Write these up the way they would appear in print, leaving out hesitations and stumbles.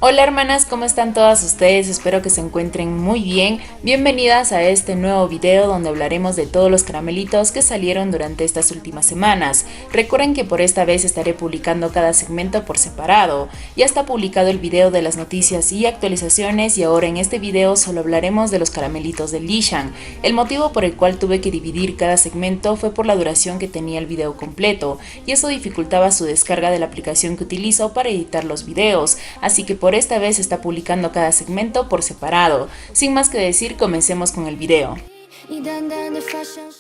Hola hermanas, ¿cómo están todas ustedes? Espero que se encuentren muy bien. Bienvenidas a este nuevo video donde hablaremos de todos los caramelitos que salieron durante estas últimas semanas. Recuerden que por esta vez estaré publicando cada segmento por separado. Ya está publicado el video de las noticias y actualizaciones y ahora en este video solo hablaremos de los caramelitos de Lishan. El motivo por el cual tuve que dividir cada segmento fue por la duración que tenía el video completo y eso dificultaba su descarga de la aplicación que utilizo para editar los videos, así que por esta vez está publicando cada segmento por separado. Sin más que decir, comencemos con el video.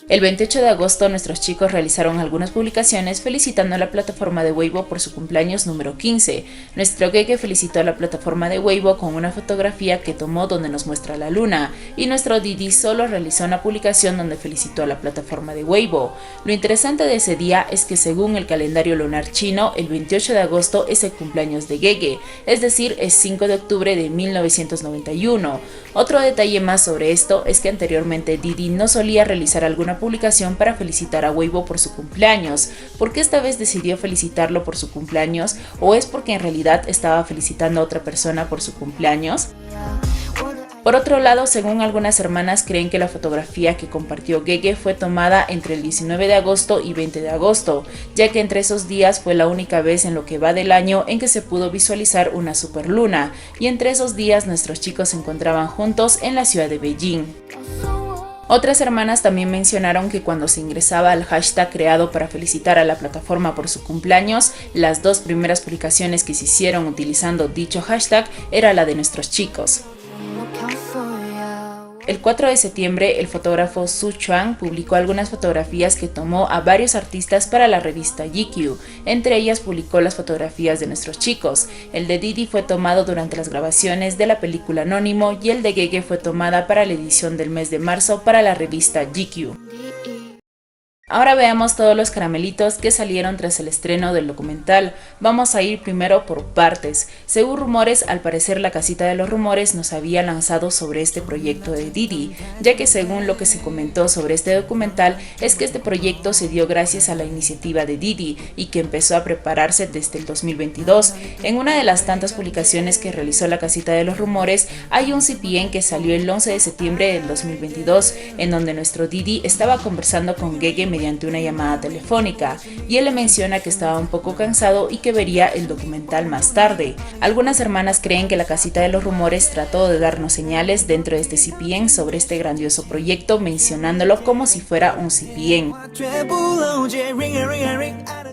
El 28 de agosto nuestros chicos realizaron algunas publicaciones felicitando a la plataforma de Weibo por su cumpleaños número 15. Nuestro Gege felicitó a la plataforma de Weibo con una fotografía que tomó donde nos muestra la luna, y nuestro Didi solo realizó una publicación donde felicitó a la plataforma de Weibo. Lo interesante de ese día es que según el calendario lunar chino, el 28 de agosto es el cumpleaños de Gege, es decir, es 5 de octubre de 1991. Otro detalle más sobre esto es que anteriormente Didi no solía realizar alguna publicación para felicitar a Weibo por su cumpleaños. ¿Por qué esta vez decidió felicitarlo por su cumpleaños? ¿O es porque en realidad estaba felicitando a otra persona por su cumpleaños? Por otro lado, según algunas hermanas creen que la fotografía que compartió Gege fue tomada entre el 19 de agosto y 20 de agosto, ya que entre esos días fue la única vez en lo que va del año en que se pudo visualizar una superluna, y entre esos días nuestros chicos se encontraban juntos en la ciudad de Beijing. Otras hermanas también mencionaron que cuando se ingresaba al hashtag creado para felicitar a la plataforma por su cumpleaños, las dos primeras publicaciones que se hicieron utilizando dicho hashtag era la de nuestros chicos. El 4 de septiembre, el fotógrafo Su Chuan publicó algunas fotografías que tomó a varios artistas para la revista GQ. Entre ellas publicó las fotografías de nuestros chicos. El de Didi fue tomado durante las grabaciones de la película Anónimo y el de Gege fue tomada para la edición del mes de marzo para la revista GQ. Ahora veamos todos los caramelitos que salieron tras el estreno del documental. Vamos a ir primero por partes. Según rumores, al parecer la casita de los rumores nos había lanzado sobre este proyecto de Didi, ya que según lo que se comentó sobre este documental es que este proyecto se dio gracias a la iniciativa de Didi y que empezó a prepararse desde el 2022. En una de las tantas publicaciones que realizó la casita de los rumores hay un CPN que salió el 11 de septiembre del 2022, en donde nuestro Didi estaba conversando con Gege mediante una llamada telefónica, y él le menciona que estaba un poco cansado y que vería el documental más tarde. Algunas hermanas creen que la casita de los rumores trató de darnos señales dentro de este CPN sobre este grandioso proyecto, mencionándolo como si fuera un CPN.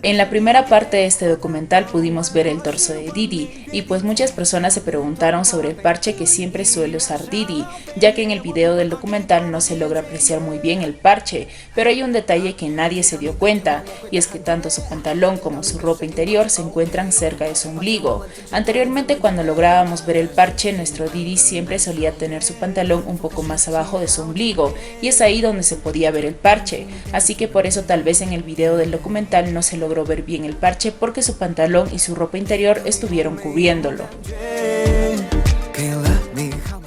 En la primera parte de este documental pudimos ver el torso de Didi, y pues muchas personas se preguntaron sobre el parche que siempre suele usar Didi, ya que en el video del documental no se logra apreciar muy bien el parche, pero hay un detalle que nadie se dio cuenta, y es que tanto su pantalón como su ropa interior se encuentran cerca de su ombligo. Anteriormente, cuando lográbamos ver el parche, nuestro Didi siempre solía tener su pantalón un poco más abajo de su ombligo, y es ahí donde se podía ver el parche, así que por eso tal vez en el video del documental no se logró ver bien el parche porque su pantalón y su ropa interior estuvieron cubriéndolo.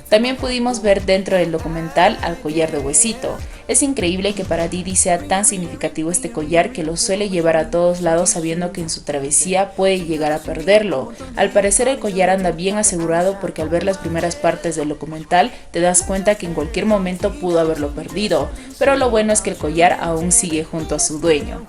También pudimos ver dentro del documental al collar de huesito. Es increíble que para Didi sea tan significativo este collar que lo suele llevar a todos lados sabiendo que en su travesía puede llegar a perderlo. Al parecer el collar anda bien asegurado porque al ver las primeras partes del documental te das cuenta que en cualquier momento pudo haberlo perdido, pero lo bueno es que el collar aún sigue junto a su dueño.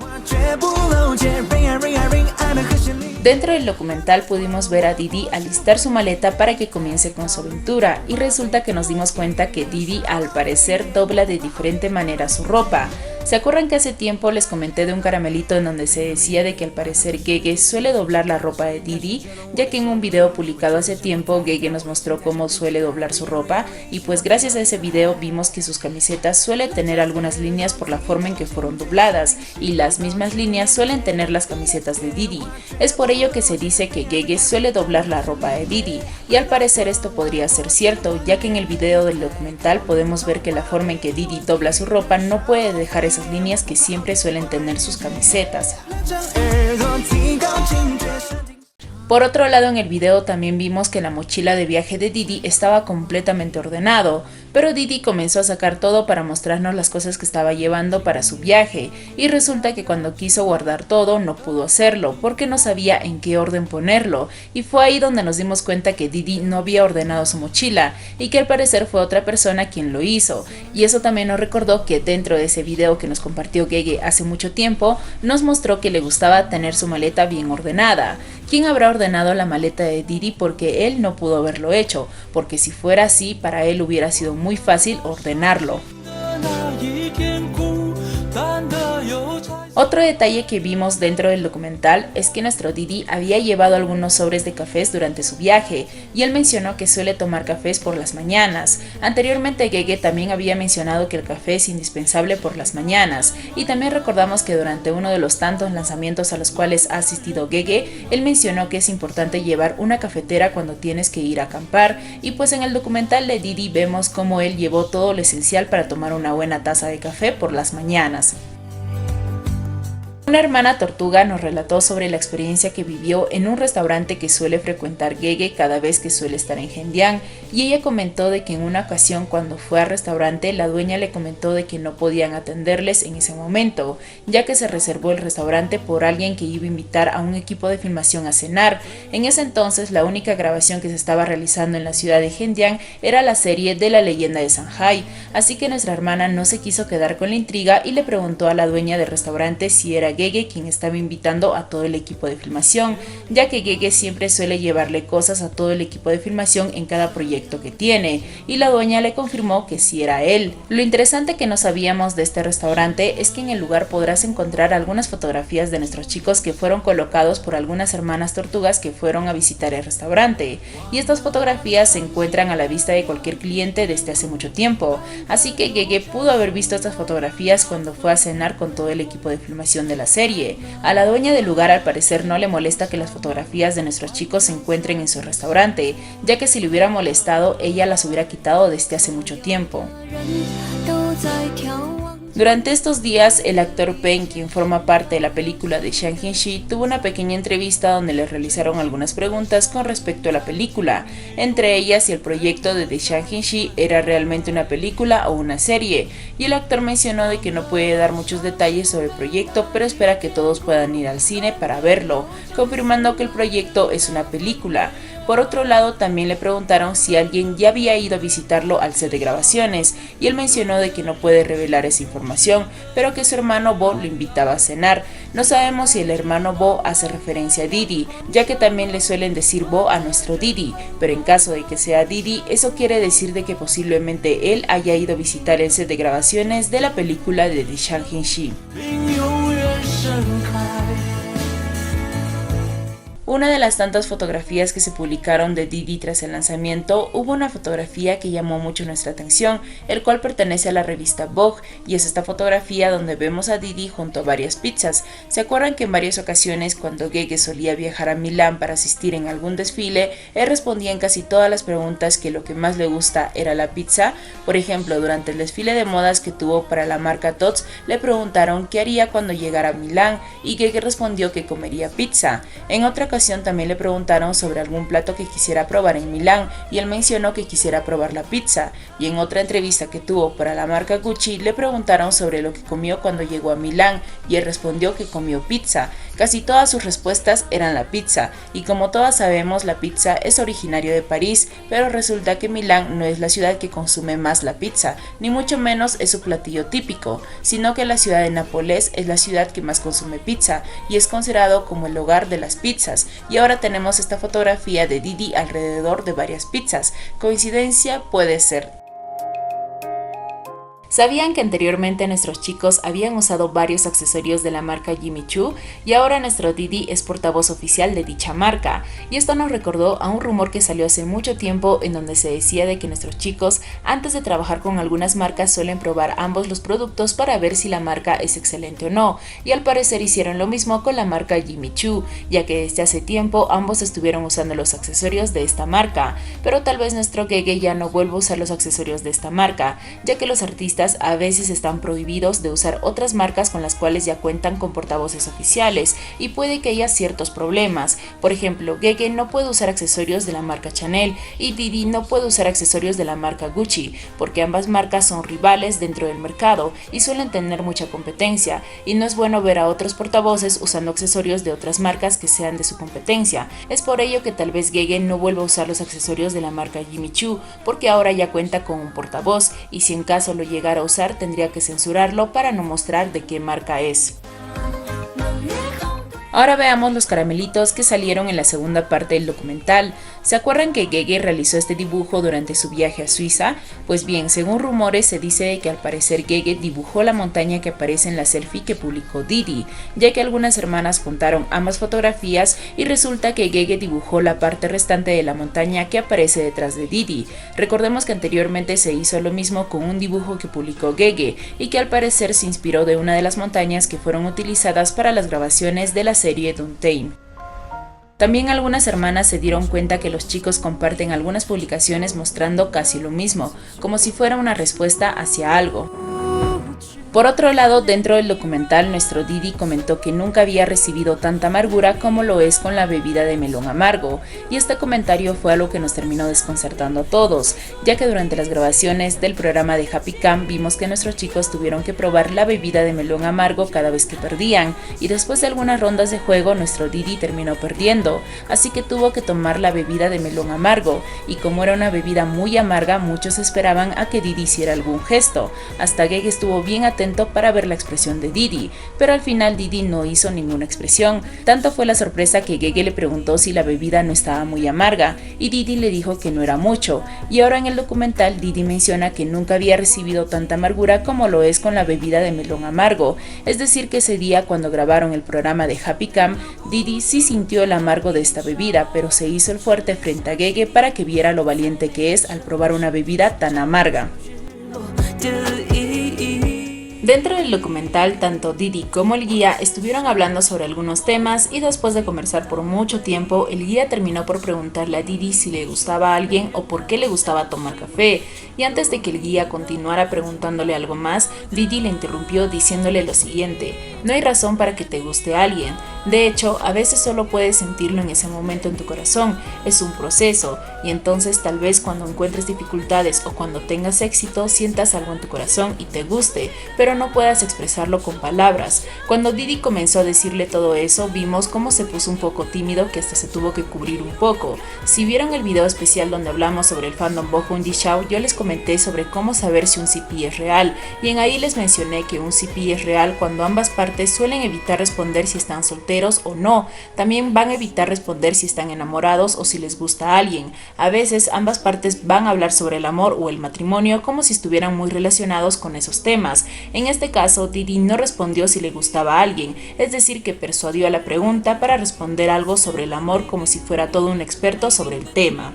Dentro del documental pudimos ver a Didi alistar su maleta para que comience con su aventura, y resulta que nos dimos cuenta que Didi al parecer dobla de diferente manera su ropa. ¿Se acuerdan que hace tiempo les comenté de un caramelito en donde se decía de que al parecer Gege suele doblar la ropa de Didi? Ya que en un video publicado hace tiempo Gege nos mostró cómo suele doblar su ropa, y pues gracias a ese video vimos que sus camisetas suelen tener algunas líneas por la forma en que fueron dobladas, y las mismas líneas suelen tener las camisetas de Didi. Es por ello que se dice que Gege suele doblar la ropa de Didi, y al parecer esto podría ser cierto, ya que en el video del documental podemos ver que la forma en que Didi dobla su ropa no puede dejar esas líneas que siempre suelen tener sus camisetas. Por otro lado, en el video también vimos que la mochila de viaje de Didi estaba completamente ordenado, pero Didi comenzó a sacar todo para mostrarnos las cosas que estaba llevando para su viaje, y resulta que cuando quiso guardar todo no pudo hacerlo porque no sabía en qué orden ponerlo, y fue ahí donde nos dimos cuenta que Didi no había ordenado su mochila y que al parecer fue otra persona quien lo hizo. Y eso también nos recordó que dentro de ese video que nos compartió Gege hace mucho tiempo, nos mostró que le gustaba tener su maleta bien ordenada. ¿Quién habrá ordenado la maleta de Didi? Porque él no pudo haberlo hecho, porque si fuera así, para él hubiera sido muy fácil ordenarlo. Otro detalle que vimos dentro del documental es que nuestro Didi había llevado algunos sobres de cafés durante su viaje, y él mencionó que suele tomar cafés por las mañanas. Anteriormente Gege también había mencionado que el café es indispensable por las mañanas, y también recordamos que durante uno de los tantos lanzamientos a los cuales ha asistido Gege, él mencionó que es importante llevar una cafetera cuando tienes que ir a acampar, y pues en el documental de Didi vemos cómo él llevó todo lo esencial para tomar una buena taza de café por las mañanas. Una hermana tortuga nos relató sobre la experiencia que vivió en un restaurante que suele frecuentar Gege cada vez que suele estar en Hendian, y ella comentó de que en una ocasión cuando fue al restaurante la dueña le comentó de que no podían atenderles en ese momento, ya que se reservó el restaurante por alguien que iba a invitar a un equipo de filmación a cenar. En ese entonces la única grabación que se estaba realizando en la ciudad de Hendian era la serie de La leyenda de Shanghai, así que nuestra hermana no se quiso quedar con la intriga y le preguntó a la dueña del restaurante si era Gege quien estaba invitando a todo el equipo de filmación, ya que Gege siempre suele llevarle cosas a todo el equipo de filmación en cada proyecto que tiene, y la dueña le confirmó que sí era él. Lo interesante que no sabíamos de este restaurante es que en el lugar podrás encontrar algunas fotografías de nuestros chicos que fueron colocados por algunas hermanas tortugas que fueron a visitar el restaurante, y estas fotografías se encuentran a la vista de cualquier cliente desde hace mucho tiempo, así que Gege pudo haber visto estas fotografías cuando fue a cenar con todo el equipo de filmación de la serie. A la dueña del lugar al parecer no le molesta que las fotografías de nuestros chicos se encuentren en su restaurante, ya que si le hubiera molestado ella las hubiera quitado desde hace mucho tiempo. Durante estos días, el actor Pen, quien forma parte de la película de Shang Shi, tuvo una pequeña entrevista donde le realizaron algunas preguntas con respecto a la película, entre ellas si el proyecto de The Shang Shi era realmente una película o una serie, y el actor mencionó de que no puede dar muchos detalles sobre el proyecto, pero espera que todos puedan ir al cine para verlo, confirmando que el proyecto es una película. Por otro lado, también le preguntaron si alguien ya había ido a visitarlo al set de grabaciones, y él mencionó de que no puede revelar esa información, pero que su hermano Bo lo invitaba a cenar. No sabemos si el hermano Bo hace referencia a Didi, ya que también le suelen decir Bo a nuestro Didi, pero en caso de que sea Didi, eso quiere decir de que posiblemente él haya ido a visitar el set de grabaciones de la película de The Shang Shi. Una de las tantas fotografías que se publicaron de Didi tras el lanzamiento, hubo una fotografía que llamó mucho nuestra atención, el cual pertenece a la revista Vogue, y es esta fotografía donde vemos a Didi junto a varias pizzas. ¿Se acuerdan que en varias ocasiones cuando Gege solía viajar a Milán para asistir en algún desfile, él respondía en casi todas las preguntas que lo que más le gusta era la pizza? Por ejemplo, durante el desfile de modas que tuvo para la marca Tots, le preguntaron qué haría cuando llegara a Milán, y Gege respondió que comería pizza. En otra ocasión también le preguntaron sobre algún plato que quisiera probar en Milán, y él mencionó que quisiera probar la pizza, y en otra entrevista que tuvo para la marca Gucci le preguntaron sobre lo que comió cuando llegó a Milán, y él respondió que comió pizza. Casi todas sus respuestas eran la pizza, y como todas sabemos, la pizza es originario de París, pero resulta que Milán no es la ciudad que consume más la pizza, ni mucho menos es su platillo típico, sino que la ciudad de Nápoles es la ciudad que más consume pizza, y es considerado como el hogar de las pizzas. Y ahora tenemos esta fotografía de Didi alrededor de varias pizzas. ¿Coincidencia? Puede ser. ¿Sabían que anteriormente nuestros chicos habían usado varios accesorios de la marca Jimmy Choo? Y ahora nuestro Didi es portavoz oficial de dicha marca. Y esto nos recordó a un rumor que salió hace mucho tiempo en donde se decía de que nuestros chicos antes de trabajar con algunas marcas suelen probar ambos los productos para ver si la marca es excelente o no. Y al parecer hicieron lo mismo con la marca Jimmy Choo, ya que desde hace tiempo ambos estuvieron usando los accesorios de esta marca. Pero tal vez nuestro Gege ya no vuelva a usar los accesorios de esta marca, ya que los artistas caramelitas a veces están prohibidos de usar otras marcas con las cuales ya cuentan con portavoces oficiales y puede que haya ciertos problemas. Por ejemplo, Gege no puede usar accesorios de la marca Chanel y Didi no puede usar accesorios de la marca Gucci, porque ambas marcas son rivales dentro del mercado y suelen tener mucha competencia, y no es bueno ver a otros portavoces usando accesorios de otras marcas que sean de su competencia. Es por ello que tal vez Gege no vuelva a usar los accesorios de la marca Jimmy Choo, porque ahora ya cuenta con un portavoz, y si en caso lo llegara a usar tendría que censurarlo para no mostrar de qué marca es. Ahora veamos los caramelitos que salieron en la segunda parte del documental. ¿Se acuerdan que Gege realizó este dibujo durante su viaje a Suiza? Pues bien, según rumores se dice que al parecer Gege dibujó la montaña que aparece en la selfie que publicó Didi, ya que algunas hermanas juntaron ambas fotografías y resulta que Gege dibujó la parte restante de la montaña que aparece detrás de Didi. Recordemos que anteriormente se hizo lo mismo con un dibujo que publicó Gege y que al parecer se inspiró de una de las montañas que fueron utilizadas para las grabaciones de la serie Duntain. También algunas hermanas se dieron cuenta que los chicos comparten algunas publicaciones mostrando casi lo mismo, como si fuera una respuesta hacia algo. Por otro lado, dentro del documental, nuestro Didi comentó que nunca había recibido tanta amargura como lo es con la bebida de melón amargo, y este comentario fue algo que nos terminó desconcertando a todos, ya que durante las grabaciones del programa de Happy Camp vimos que nuestros chicos tuvieron que probar la bebida de melón amargo cada vez que perdían, y después de algunas rondas de juego nuestro Didi terminó perdiendo, así que tuvo que tomar la bebida de melón amargo, y como era una bebida muy amarga, muchos esperaban a que Didi hiciera algún gesto. Hasta Gege estuvo bien atento para ver la expresión de Didi, pero al final Didi no hizo ninguna expresión. Tanto fue la sorpresa que Gege le preguntó si la bebida no estaba muy amarga, y Didi le dijo que no era mucho, y ahora en el documental Didi menciona que nunca había recibido tanta amargura como lo es con la bebida de melón amargo, es decir que ese día cuando grabaron el programa de Happy Camp, Didi sí sintió el amargo de esta bebida, pero se hizo el fuerte frente a Gege para que viera lo valiente que es al probar una bebida tan amarga. Dentro del documental, tanto Didi como el guía estuvieron hablando sobre algunos temas y después de conversar por mucho tiempo, el guía terminó por preguntarle a Didi si le gustaba a alguien o por qué le gustaba tomar café, y antes de que el guía continuara preguntándole algo más, Didi le interrumpió diciéndole lo siguiente: no hay razón para que te guste a alguien, de hecho, a veces solo puedes sentirlo en ese momento en tu corazón, es un proceso, y entonces tal vez cuando encuentres dificultades o cuando tengas éxito sientas algo en tu corazón y te guste, pero no puedas expresarlo con palabras. Cuando Didi comenzó a decirle todo eso, vimos cómo se puso un poco tímido, que hasta se tuvo que cubrir un poco. Si vieron el video especial donde hablamos sobre el fandom Bohun Jishao, yo les comenté sobre cómo saber si un CP es real, y en ahí les mencioné que un CP es real cuando ambas partes suelen evitar responder si están solteros o no. También van a evitar responder si están enamorados o si les gusta a alguien. A veces ambas partes van a hablar sobre el amor o el matrimonio como si estuvieran muy relacionados con esos temas. En este caso, Didi no respondió si le gustaba a alguien, es decir que persuadió a la pregunta para responder algo sobre el amor como si fuera todo un experto sobre el tema.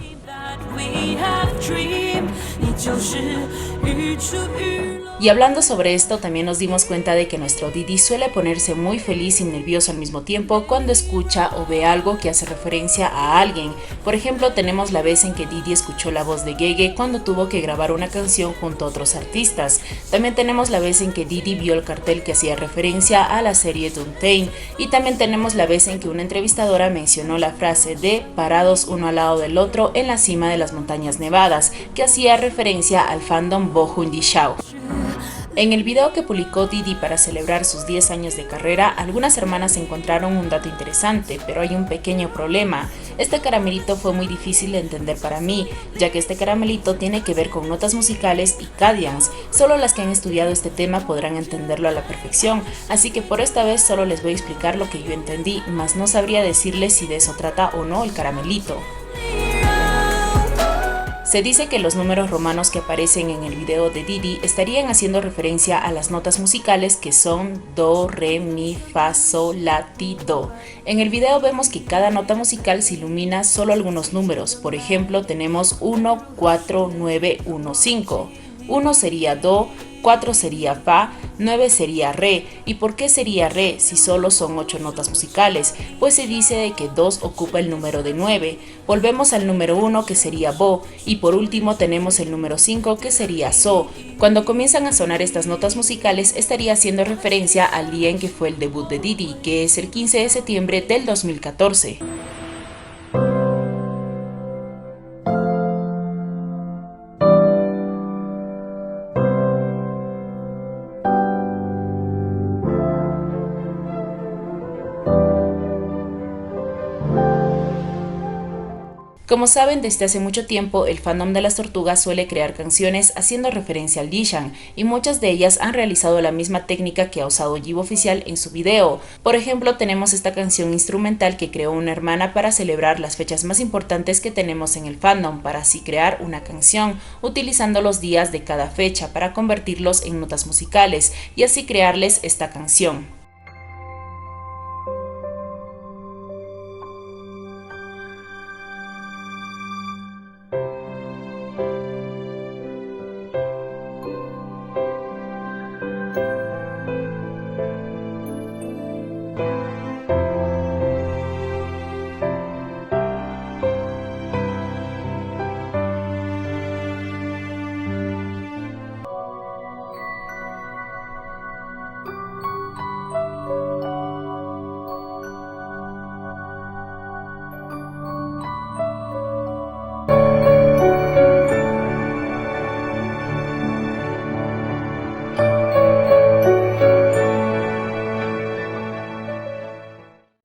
Y hablando sobre esto, también nos dimos cuenta de que nuestro Didi suele ponerse muy feliz y nervioso al mismo tiempo cuando escucha o ve algo que hace referencia a alguien. Por ejemplo, tenemos la vez en que Didi escuchó la voz de Gege cuando tuvo que grabar una canción junto a otros artistas. También tenemos la vez en que Didi vio el cartel que hacía referencia a la serie Duntain. Y también tenemos la vez en que una entrevistadora mencionó la frase de parados uno al lado del otro en la cima de las montañas nevadas, que hacía referencia al fandom Bohun Jishao. En el video que publicó Didi para celebrar sus 10 años de carrera, algunas hermanas encontraron un dato interesante, pero hay un pequeño problema. Este caramelito fue muy difícil de entender para mí, ya que este caramelito tiene que ver con notas musicales y cadence. Solo las que han estudiado este tema podrán entenderlo a la perfección, así que por esta vez solo les voy a explicar lo que yo entendí, mas no sabría decirles si de eso trata o no el caramelito. Se dice que los números romanos que aparecen en el video de Didi estarían haciendo referencia a las notas musicales que son do, re, mi, fa, sol, la, ti, do. En el video vemos que cada nota musical se ilumina solo algunos números, por ejemplo tenemos 1, 4, 9, 1, 5. 1 sería do, 4 sería fa, 9 sería re. ¿Y por qué sería re si solo son 8 notas musicales? Pues se dice de que 2 ocupa el número de 9. Volvemos al número 1 que sería bo, y por último tenemos el número 5 que sería so. Cuando comienzan a sonar estas notas musicales estaría haciendo referencia al día en que fue el debut de Diddy, que es el 15 de septiembre del 2014. Como saben, desde hace mucho tiempo el fandom de las tortugas suele crear canciones haciendo referencia al Jishan, y muchas de ellas han realizado la misma técnica que ha usado Jive Oficial en su video. Por ejemplo, tenemos esta canción instrumental que creó una hermana para celebrar las fechas más importantes que tenemos en el fandom, para así crear una canción, utilizando los días de cada fecha para convertirlos en notas musicales y así crearles esta canción.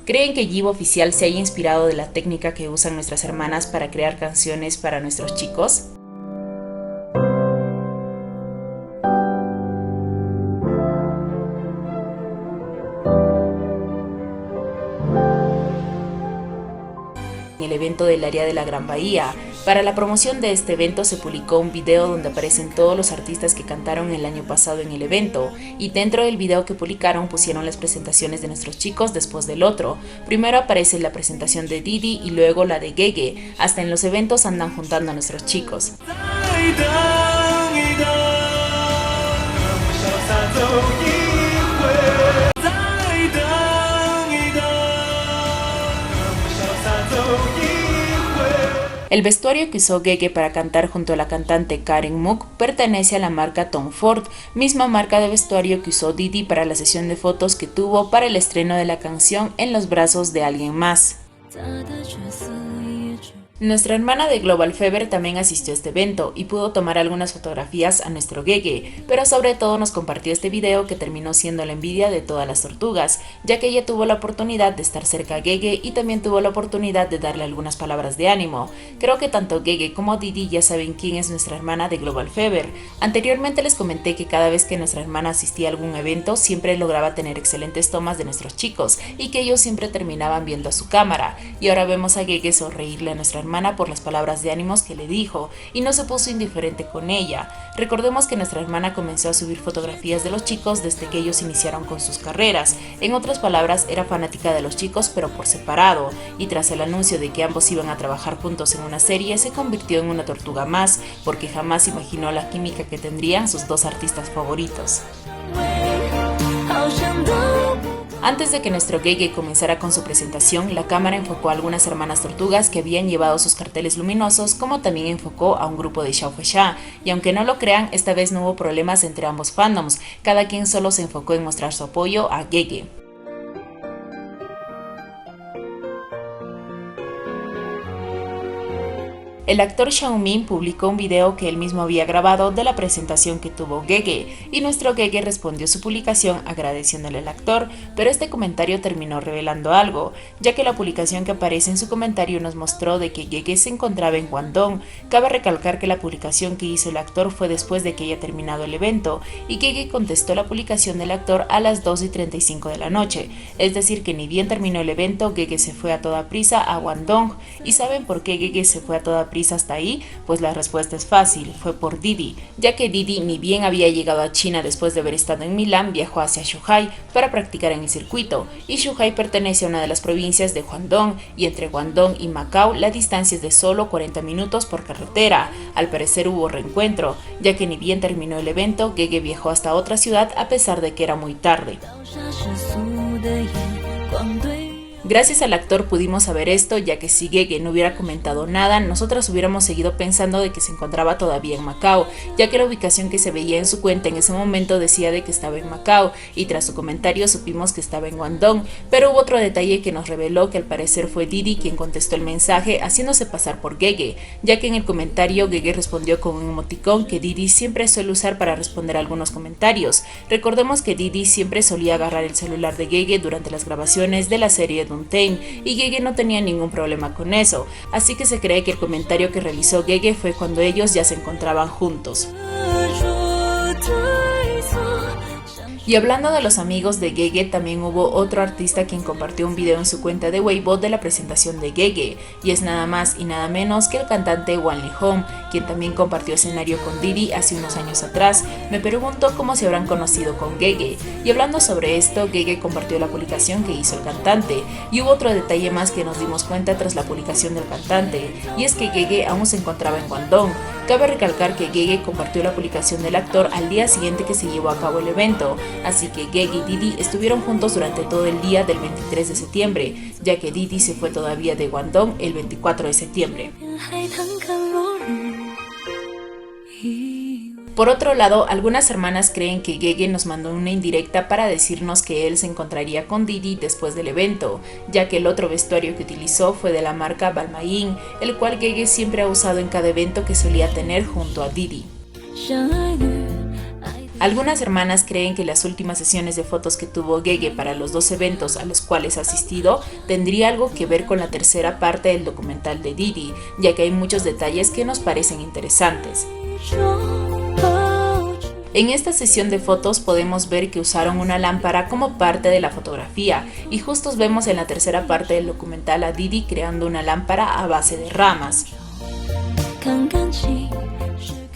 ¿Creen que Jive Oficial se haya inspirado de la técnica que usan nuestras hermanas para crear canciones para nuestros chicos? El evento del área de la Gran Bahía. Para la promoción de este evento se publicó un video donde aparecen todos los artistas que cantaron el año pasado en el evento, y dentro del video que publicaron pusieron las presentaciones de nuestros chicos después del otro. Primero aparece la presentación de Diddy y luego la de Gege. Hasta en los eventos andan juntando a nuestros chicos. El vestuario que usó Gege para cantar junto a la cantante Karen Mook pertenece a la marca Tom Ford, misma marca de vestuario que usó Diddy para la sesión de fotos que tuvo para el estreno de la canción En los brazos de alguien más. Nuestra hermana de Global Fever también asistió a este evento y pudo tomar algunas fotografías a nuestro Gege, pero sobre todo nos compartió este video que terminó siendo la envidia de todas las tortugas, ya que ella tuvo la oportunidad de estar cerca a Gege y también tuvo la oportunidad de darle algunas palabras de ánimo. Creo que tanto Gege como Diddy ya saben quién es nuestra hermana de Global Fever. Anteriormente les comenté que cada vez que nuestra hermana asistía a algún evento siempre lograba tener excelentes tomas de nuestros chicos y que ellos siempre terminaban viendo a su cámara, y ahora vemos a Gege sonreírle a nuestra hermana por las palabras de ánimos que le dijo, y no se puso indiferente con ella. Recordemos que nuestra hermana comenzó a subir fotografías de los chicos desde que ellos iniciaron con sus carreras. En otras palabras, era fanática de los chicos pero por separado, y tras el anuncio de que ambos iban a trabajar juntos en una serie, se convirtió en una tortuga más, porque jamás imaginó la química que tendrían sus dos artistas favoritos. Antes de que nuestro Gege comenzara con su presentación, la cámara enfocó a algunas hermanas tortugas que habían llevado sus carteles luminosos, como también enfocó a un grupo de Xiao Feisha, y aunque no lo crean, esta vez no hubo problemas entre ambos fandoms, cada quien solo se enfocó en mostrar su apoyo a Gege. El actor Xiaomin publicó un video que él mismo había grabado de la presentación que tuvo Gege, y nuestro Gege respondió su publicación agradeciéndole al actor, pero este comentario terminó revelando algo, ya que la publicación que aparece en su comentario nos mostró de que Gege se encontraba en Guangdong. Cabe recalcar que la publicación que hizo el actor fue después de que haya terminado el evento, y Gege contestó la publicación del actor a las 2:35 de la noche, es decir que ni bien terminó el evento, Gege se fue a toda prisa a Guangdong. ¿Y saben por qué Gege se fue a toda prisa prisa hasta ahí? Pues la respuesta es fácil, fue por Didi, ya que Didi ni bien había llegado a China después de haber estado en Milán, viajó hacia Zhuhai para practicar en el circuito, y Zhuhai pertenece a una de las provincias de Guangdong, y entre Guangdong y Macao la distancia es de solo 40 minutos por carretera. Al parecer hubo reencuentro, ya que ni bien terminó el evento, Gege viajó hasta otra ciudad a pesar de que era muy tarde. Gracias al actor pudimos saber esto, ya que si Gege no hubiera comentado nada, nosotras hubiéramos seguido pensando de que se encontraba todavía en Macao, ya que la ubicación que se veía en su cuenta en ese momento decía de que estaba en Macao, y tras su comentario supimos que estaba en Guangdong, pero hubo otro detalle que nos reveló que al parecer fue Didi quien contestó el mensaje haciéndose pasar por Gege, ya que en el comentario Gege respondió con un emoticón que Didi siempre suele usar para responder a algunos comentarios. Recordemos que Didi siempre solía agarrar el celular de Gege durante las grabaciones de la serie y Gege no tenía ningún problema con eso, así que se cree que el comentario que realizó Gege fue cuando ellos ya se encontraban juntos. Y hablando de los amigos de Gege, también hubo otro artista quien compartió un video en su cuenta de Weibo de la presentación de Gege, y es nada más y nada menos que el cantante Wan Lihong, quien también compartió escenario con Didi hace unos años atrás. Me pregunto cómo se habrán conocido con Gege, y hablando sobre esto, Gege compartió la publicación que hizo el cantante, y hubo otro detalle más que nos dimos cuenta tras la publicación del cantante, y es que Gege aún se encontraba en Guangdong. Cabe recalcar que Gege compartió la publicación del actor al día siguiente que se llevó a cabo el evento, así que Gege y Didi estuvieron juntos durante todo el día del 23 de septiembre, ya que Didi se fue todavía de Guangdong el 24 de septiembre. Por otro lado, algunas hermanas creen que Gege nos mandó una indirecta para decirnos que él se encontraría con Didi después del evento, ya que el otro vestuario que utilizó fue de la marca Balmain, el cual Gege siempre ha usado en cada evento que solía tener junto a Didi. Algunas hermanas creen que las últimas sesiones de fotos que tuvo Gege para los dos eventos a los cuales ha asistido tendría algo que ver con la tercera parte del documental de Didi, ya que hay muchos detalles que nos parecen interesantes. En esta sesión de fotos podemos ver que usaron una lámpara como parte de la fotografía, y justo vemos en la tercera parte del documental a Didi creando una lámpara a base de ramas.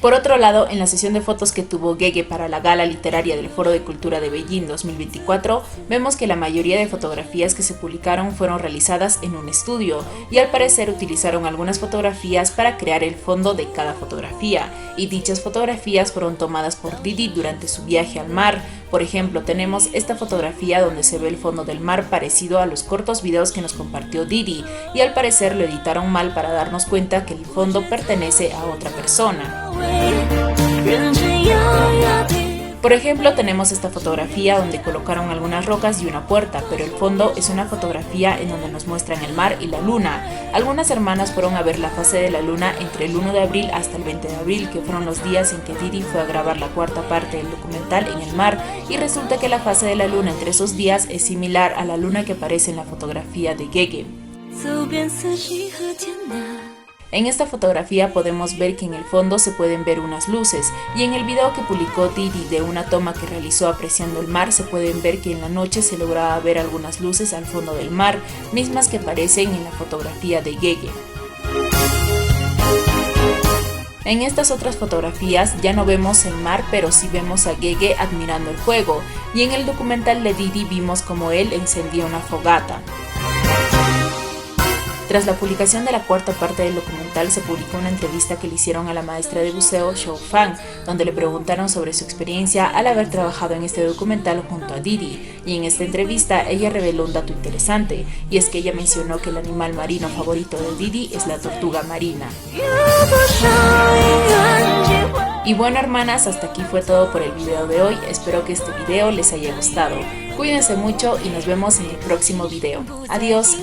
Por otro lado, en la sesión de fotos que tuvo Gege para la gala literaria del Foro de Cultura de Beijing 2024, vemos que la mayoría de fotografías que se publicaron fueron realizadas en un estudio, y al parecer utilizaron algunas fotografías para crear el fondo de cada fotografía, y dichas fotografías fueron tomadas por Didi durante su viaje al mar. Por ejemplo, tenemos esta fotografía donde se ve el fondo del mar parecido a los cortos videos que nos compartió Didi, y al parecer lo editaron mal para darnos cuenta que el fondo pertenece a otra persona. Por ejemplo, tenemos esta fotografía donde colocaron algunas rocas y una puerta, pero el fondo es una fotografía en donde nos muestran el mar y la luna. Algunas hermanas fueron a ver la fase de la luna entre el 1 de abril hasta el 20 de abril, que fueron los días en que Didi fue a grabar la cuarta parte del documental en el mar, y resulta que la fase de la luna entre esos días es similar a la luna que aparece en la fotografía de Gege. En esta fotografía podemos ver que en el fondo se pueden ver unas luces, y en el video que publicó Didi de una toma que realizó apreciando el mar se pueden ver que en la noche se lograba ver algunas luces al fondo del mar, mismas que aparecen en la fotografía de Gege. En estas otras fotografías ya no vemos el mar, pero sí vemos a Gege admirando el fuego, y en el documental de Didi vimos como él encendía una fogata. Tras la publicación de la cuarta parte del documental se publicó una entrevista que le hicieron a la maestra de buceo Shou Fan, donde le preguntaron sobre su experiencia al haber trabajado en este documental junto a Didi, y en esta entrevista ella reveló un dato interesante, y es que ella mencionó que el animal marino favorito de Didi es la tortuga marina. Y bueno, hermanas, hasta aquí fue todo por el video de hoy, espero que este video les haya gustado. Cuídense mucho y nos vemos en el próximo video. Adiós.